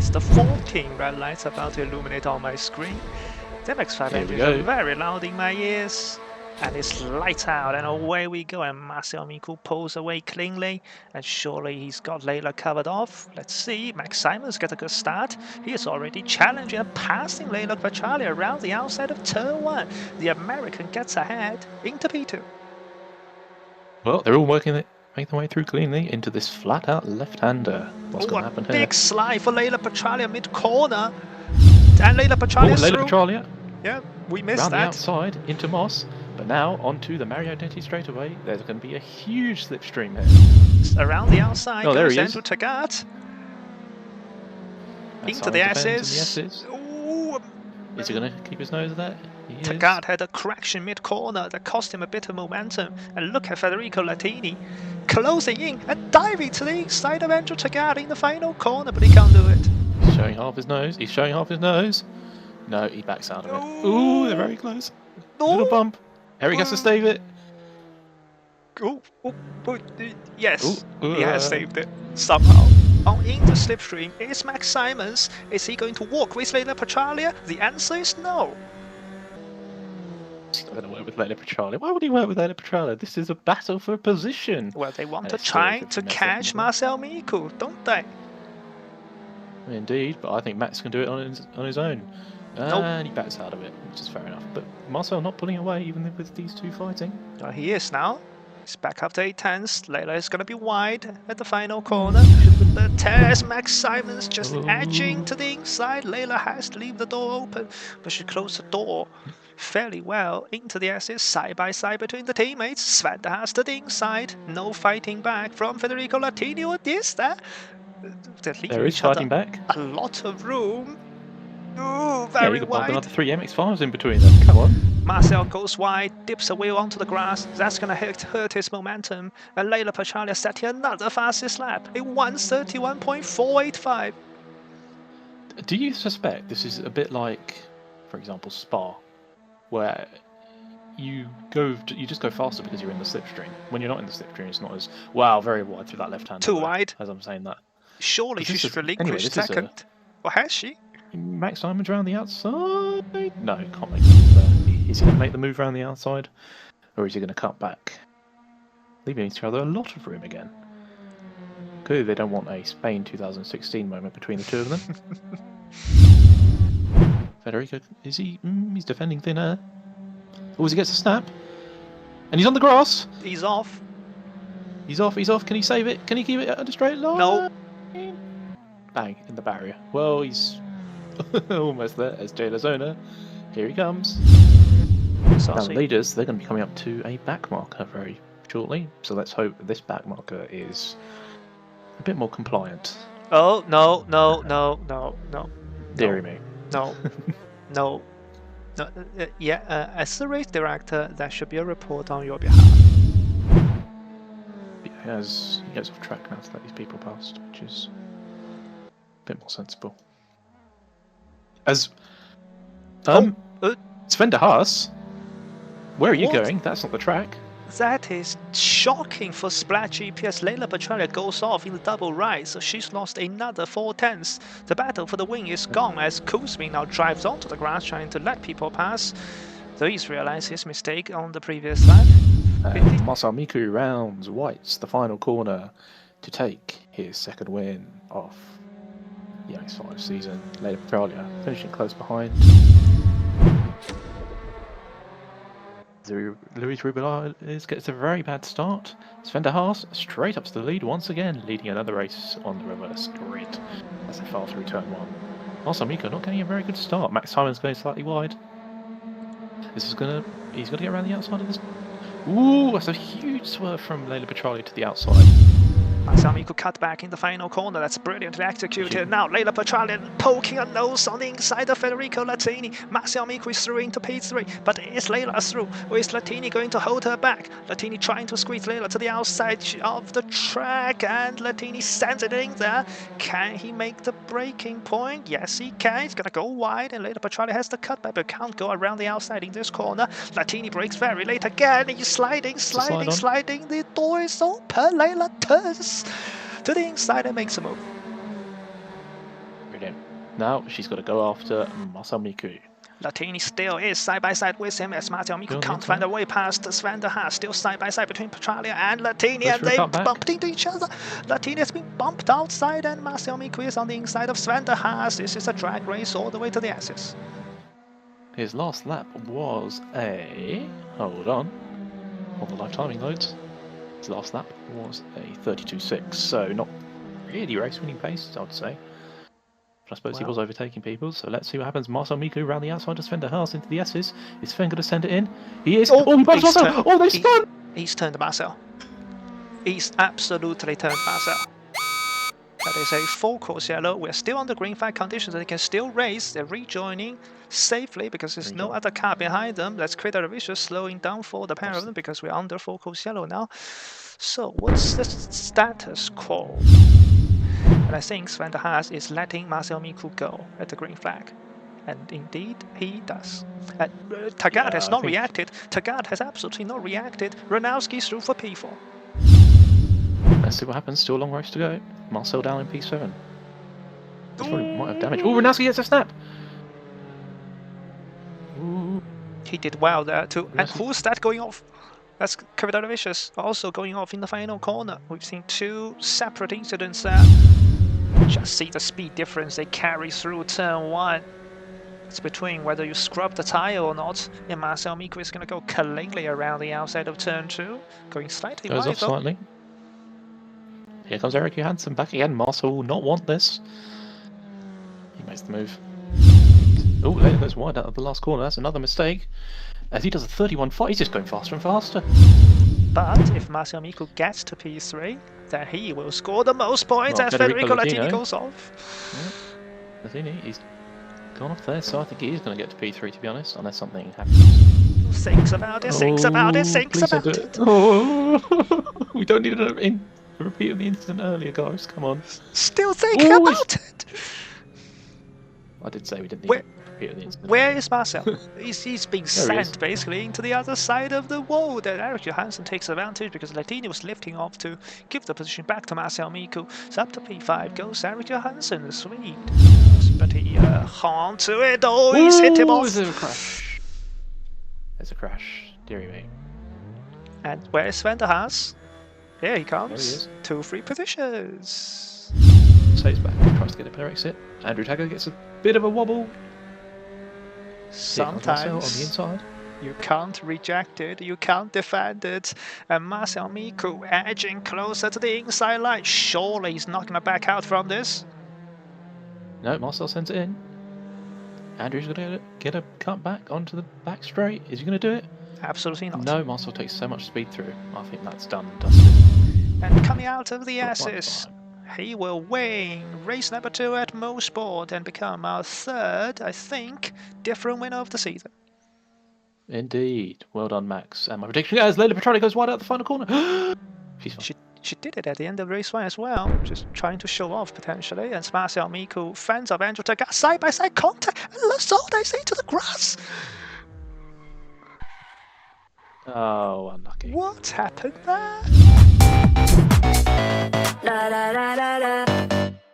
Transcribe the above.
lights, the 14 red lights about to illuminate on my screen. The MX5 engines are very loud in my ears. And it's lights out, and away we go, and Marcel Miku pulls away cleanly, and surely he's got Layla covered off. Let's see, Max Simon's got a good start. He is already challenging and passing Layla Pachali around the outside of turn 1. The American gets ahead into P2. Well, they're all making their way through cleanly into this flat-out left-hander. What's going to happen here? Big slide for Layla Pachali mid-corner. And Layla Pachali is through. Pachali. Yeah, we missed around that. The outside into Moss. But now onto the Mario Denty straightaway. There's going to be a huge slipstream here. Around the outside goes Andrew Taggart. Into the S's. Ooh. Is he going to keep his nose there? Taggart had a correction mid-corner that cost him a bit of momentum. And look at Federico Latini closing in and diving to the inside of Andrew Taggart in the final corner, but he can't do it. He's showing half his nose. He's showing half his nose. No, he backs out of it. Ooh, they're very close. Little bump. Eric has to save it. Yes, he has saved it somehow. On in the slipstream is Max Simons. Is he going to walk with Layla Pachali? The answer is no. He's not going to work with Layla Pachali. Why would he work with Layla Pachali? This is a battle for position. Well, they want to try to catch Marcel Miku, don't they? Indeed, but I think Max can do it on his own. And he backs out of it, which is fair enough. But Marcel not pulling away, even with these two fighting. Well, he is now. He's back up to 8 tenths. Layla is going to be wide at the final corner. The Tess Max Simons just edging to the inside. Layla has to leave the door open, but she closed the door fairly well into the S's, side by side between the teammates. Sven has to the inside. No fighting back from Federico Latini. What is that? There is fighting back. A lot of room. Ooh, very you could wide. Another 3 MX5s in between them. Come on. Marcel goes wide, dips a wheel onto the grass. That's going to hurt his momentum. And Layla Pachali setting another fastest lap. A 1:31.485. Do you suspect this is a bit like, for example, Spa, where you just go faster because you're in the slipstream? When you're not in the slipstream, it's not as very wide through that left hand. Too wide. As I'm saying that. Surely she should relinquish second. Or has she? Max Simon's around the outside? No, can't make the move there. Is he going to make the move around the outside? Or is he going to cut back? Leaving each other a lot of room again. Clearly they don't want a Spain 2016 moment between the two of them. Federico, is he? He's defending thin air. Oh, as he gets a snap. And he's on the grass. He's off. He's off. Can he save it? Can he keep it at a straight line? No. Bang, in the barrier. Well, he's almost there as Jay Lazona. Here he comes. Now, leaders, they're going to be coming up to a back marker very shortly. So let's hope this back marker is a bit more compliant. Oh, no. Deary me. No. As the race director, there should be a report on your behalf. He gets off track now to let these people past, which is a bit more sensible. Sven de Haas, where are you going? That's not the track. That is shocking for Splat GPS. Layla Pachali goes off in the double right, so she's lost another 4 tenths. The battle for the win is gone as Kuzmin now drives onto the grass trying to let people pass. So he's realized his mistake on the previous lap. Marcel Miku rounds whites the final corner to take his second win off the MX5 season. Layla Pachali finishing close behind. Luis Rubiales gets a very bad start. Sven de Haas straight up to the lead once again, leading another race on the reverse grid as they file through turn 1. Also, Miko not getting a very good start. Max Simon's going slightly wide. He's going to get around the outside of this. Ooh, that's a huge swerve from Layla Pachali to the outside. Marcel Miku cut back in the final corner. That's brilliantly executed. Now Layla Pachali poking a nose on the inside of Federico Latini. Marcel Miku is through into P3, but is Layla through? Or is Latini going to hold her back? Latini trying to squeeze Layla to the outside of the track, and Latini sends it in there. Can he make the breaking point? Yes, he can. He's going to go wide, and Layla Pachali has the cutback, but can't go around the outside in this corner. Latini breaks very late again. He's sliding. The door is open. Layla turns to the inside and makes a move. Brilliant. Now she's got to go after Marcel Miku. Latini still is side by side with him as Marcel Miku can't find a way past Sven de Haas. Still side by side between Petralia and Latini, and they bumped into each other. Latini has been bumped outside, and Marcel Miku is on the inside of Sven de Haas. This is a drag race all the way to the S's. His last lap was a... hold on the live timing loads. His last lap was a 32.6, so not really race-winning pace, I would say. But I suppose he was overtaking people, so let's see what happens. Marcel Miku around the outside of Sven de Haas into the S's. Is Sven going to send it in? He is. Oh, he bumped Marcel! Oh, they spun! He's turned Marcel. He's absolutely turned Marcel. That is a full course yellow. We're still under green flag conditions, and they can still race. They're rejoining safely because there's no other car behind them. Let's create a vicious slowing down for the pair of them because we're under full course yellow now. So what's the status quo? And I think Sven de Haas is letting Marcel Miku go at the green flag. And indeed, he does. And Taggart has not reacted. Taggart has absolutely not reacted. Ranowski's through for P4. Let's see what happens. Still a long race to go. Marcel down in P7. This probably might have damage. Oh, Ranowski gets a snap! Ooh. He did well there too. And who's that going off? That's Vicious also going off in the final corner. We've seen two separate incidents there. Just see the speed difference they carry through turn 1. It's between whether you scrub the tire or not. And Marcel Miku is going to go cleanly around the outside of turn 2, going slightly wide. Goes off slightly. Here comes Erik Johansson back again. Marcel will not want this. He makes the move. Oh, there goes wide out of the last corner. That's another mistake. As he does a 31.5, he's just going faster and faster. But if Marcel Miku gets to P3, then he will score the most points as Federico Latini goes off. Yeah. Latini, he's gone off there, so I think he is going to get to P3, to be honest, unless something happens. Thinks about it, thinks about it, thinks about it. Oh, we don't need a repeat of the incident earlier, guys. Come on. Still thinking about it. I did say we didn't need a repeat of the incident. Where is Marcel? he's being sent basically into the other side of the wall. Then Erik Johansson takes advantage because Latini was lifting off to give the position back to Marcel Miku. So up to P5 goes Erik Johansson, the Swede. But he hung on to it. Oh, he's hit him off. There's a crash. There's a crash. Deary me. And where is Sven de Haas? Here he comes. There he 2 free positions. Saves back, tries to get a better exit. Andrew Taggart gets a bit of a wobble. Sometimes on the inside. You can't reject it, you can't defend it. And Marcel Miku edging closer to the inside line. Surely he's not going to back out from this. No, Marcel sends it in. Andrew's going to get a cut back onto the back straight. Is he going to do it? Absolutely not. No, Marcel takes so much speed through. I think that's done and dusted. And coming out of the S's, he will win race number 2 at MoSport and become our 3rd, I think, different winner of the season. Indeed. Well done, Max. And my prediction is Leila Petroni goes wide out the final corner. She did it at the end of race 1 as well, just trying to show off potentially. And Marcel Miku fends off Andrew Taggart, side by side contact, and Lassault I see to the grass. Oh, unlucky. What happened there? La la la la la.